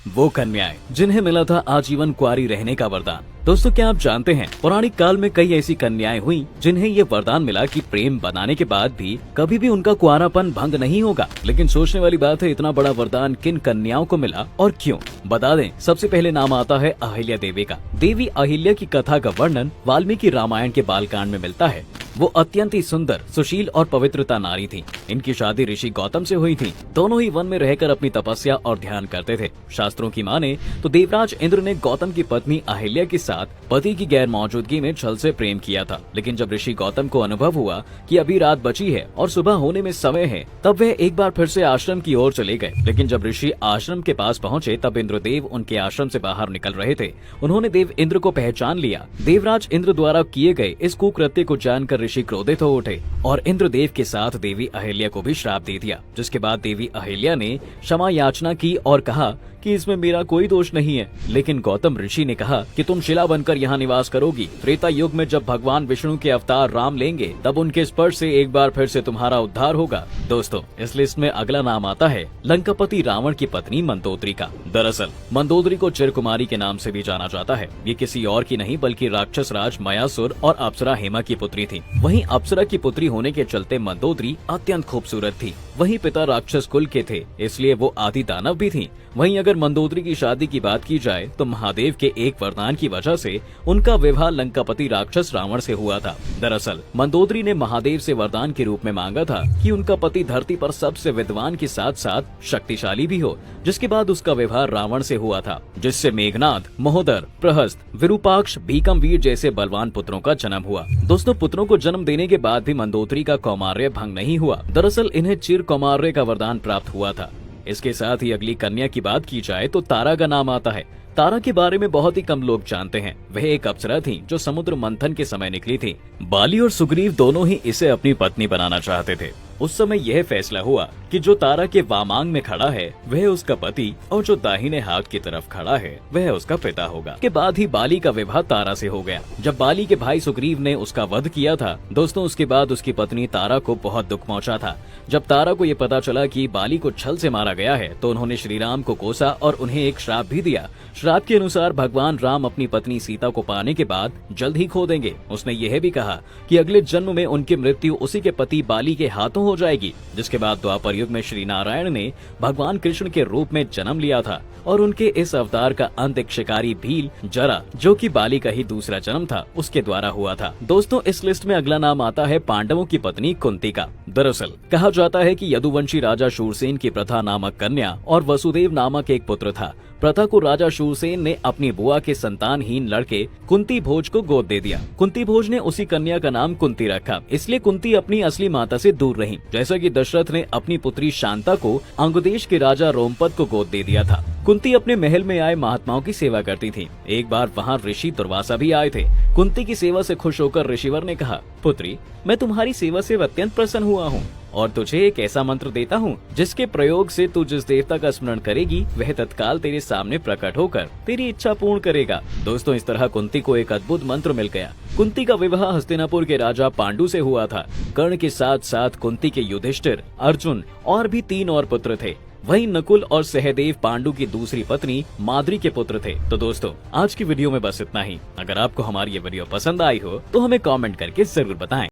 वो कन्याएं जिन्हें मिला था आजीवन कुंवारी रहने का वरदान। दोस्तों, क्या आप जानते हैं पौराणिक काल में कई ऐसी कन्याएं हुई जिन्हें ये वरदान मिला कि प्रेम बनाने के बाद भी कभी भी उनका कुंवारापन भंग नहीं होगा। लेकिन सोचने वाली बात है, इतना बड़ा वरदान किन कन्याओं को मिला और क्यों? बता दें, सबसे पहले नाम आता है अहिल्या देवी का। देवी अहिल्या की कथा का वर्णन वाल्मीकि रामायण के बालकांड में मिलता है। वो अत्यंत ही सुंदर, सुशील और पवित्रता नारी थी। इनकी शादी ऋषि गौतम से हुई थी। दोनों ही वन में रहकर अपनी तपस्या और ध्यान करते थे। शास्त्रों की माने तो देवराज इंद्र ने गौतम की पत्नी अहिल्या के साथ पति की गैर मौजूदगी में छल से प्रेम किया था। लेकिन जब ऋषि गौतम को अनुभव हुआ कि अभी रात बची है और सुबह होने में समय है, तब वह एक बार फिर से आश्रम की ओर चले गए। लेकिन जब ऋषि आश्रम के पास पहुंचे तब इंद्रदेव उनके आश्रम से बाहर निकल रहे थे। उन्होंने देव इंद्र को पहचान लिया। देवराज इंद्र द्वारा किए गए इस कुकृत्य को जानकर ऋषि क्रोधित हो उठे और इंद्रदेव के साथ देवी अहिल्या को भी श्राप दे दिया। जिसके बाद देवी अहिल्या ने क्षमा याचना की और कहा कि इसमें मेरा कोई दोष नहीं है। लेकिन गौतम ऋषि ने कहा कि तुम शिला बनकर यहाँ निवास करोगी। त्रेता युग में जब भगवान विष्णु के अवतार राम लेंगे तब उनके स्पर्श से एक बार फिर से तुम्हारा उद्धार होगा। दोस्तों, इस लिस्ट में अगला नाम आता है लंकापति रावण की पत्नी मंदोदरी का। दरअसल मंदोदरी को चिरकुमारी के नाम से भी जाना जाता है। ये किसी और की नहीं बल्कि राक्षस राज मयासुर और अप्सरा हेमा की पुत्री थी। वहीं अप्सरा की पुत्री होने के चलते मंदोदरी अत्यंत खूबसूरत थी। वहीं पिता राक्षस कुल के थे, इसलिए वो आदि दानव भी थी। वहीं अगर मंदोदरी की शादी की बात की जाए तो महादेव के एक वरदान की वजह से उनका विवाह लंकापति राक्षस रावण से हुआ था। दरअसल मंदोदरी ने महादेव से वरदान के रूप में मांगा था कि उनका पति धरती पर सबसे विद्वान के साथ साथ शक्तिशाली भी हो। जिसके बाद उसका विवाह रावण से हुआ था, जिससे मेघनाद, महोदर, प्रहस्त, विरूपाक्ष, भीकमवीर जैसे बलवान पुत्रों का जन्म हुआ। दोस्तों, पुत्रों को जन्म देने के बाद भी मंदोदरी का कौमार्य भंग नहीं हुआ। दरअसल इन्हें चिर कौमार्य का वरदान प्राप्त हुआ था। इसके साथ ही अगली कन्या की बात की जाए तो तारा का नाम आता है। तारा के बारे में बहुत ही कम लोग जानते हैं। वह एक अप्सरा थी जो समुद्र मंथन के समय निकली थी। बाली और सुग्रीव दोनों ही इसे अपनी पत्नी बनाना चाहते थे। उस समय यह फैसला हुआ कि जो तारा के वामांग में खड़ा है वह उसका पति और जो दाहिने हाथ की तरफ खड़ा है वह उसका पिता होगा। के बाद ही बाली का विवाह तारा से हो गया। जब बाली के भाई सुग्रीव ने उसका वध किया था दोस्तों, उसके बाद उसकी पत्नी तारा को बहुत दुख पहुंचा था। जब तारा को ये पता चला कि बाली को छल से मारा गया है तो उन्होंने श्री राम को कोसा और उन्हें एक श्राप भी दिया। श्राप के अनुसार भगवान राम अपनी पत्नी सीता को पाने के बाद जल्द ही खो देंगे। उसने यह भी कहा कि अगले जन्म में उनकी मृत्यु उसी के पति बाली के हाथों हो जाएगी। जिसके बाद द्वापर युग में श्री नारायण ने भगवान कृष्ण के रूप में जन्म लिया था और उनके इस अवतार का अंत एक शिकारी भील जरा, जो कि बाली का ही दूसरा जन्म था, उसके द्वारा हुआ था। दोस्तों, इस लिस्ट में अगला नाम आता है पांडवों की पत्नी कुंती का। दरअसल कहा जाता है कि यदुवंशी राजा शूरसेन की प्रथा नामक कन्या और वसुदेव नामक एक पुत्र था। प्रथा को राजा शूरसेन ने अपनी बुआ के संतानहीन लड़के कुंती भोज को गोद दे दिया। कुंती भोज ने उसी कन्या का नाम कुंती रखा। इसलिए कुंती अपनी असली माता से दूर रही। जैसा कि दशरथ ने अपनी पुत्री शांता को अंगदेश के राजा रोमपद को गोद दे दिया था। कुंती अपने महल में आए महात्माओं की सेवा करती थी। एक बार वहाँ ऋषि दुर्वासा भी आए थे। कुंती की सेवा से खुश होकर ऋषिवर ने कहा, पुत्री, मैं तुम्हारी सेवा से अत्यंत प्रसन्न हुआ हूँ और तुझे एक ऐसा मंत्र देता हूँ जिसके प्रयोग से तू जिस देवता का स्मरण करेगी वह तत्काल तेरे सामने प्रकट होकर तेरी इच्छा पूर्ण करेगा। दोस्तों, इस तरह कुंती को एक अद्भुत मंत्र मिल गया। कुंती का विवाह हस्तिनापुर के राजा पांडु से हुआ था। कर्ण के साथ साथ कुंती के युधिष्ठिर, अर्जुन और भी 3 और पुत्र थे। वहीं नकुल और सहदेव पांडु की दूसरी पत्नी माद्री के पुत्र थे। तो दोस्तों, आज की वीडियो में बस इतना ही। अगर आपको हमारी ये वीडियो पसंद आई हो तो हमें कमेंट करके जरूर बताएं।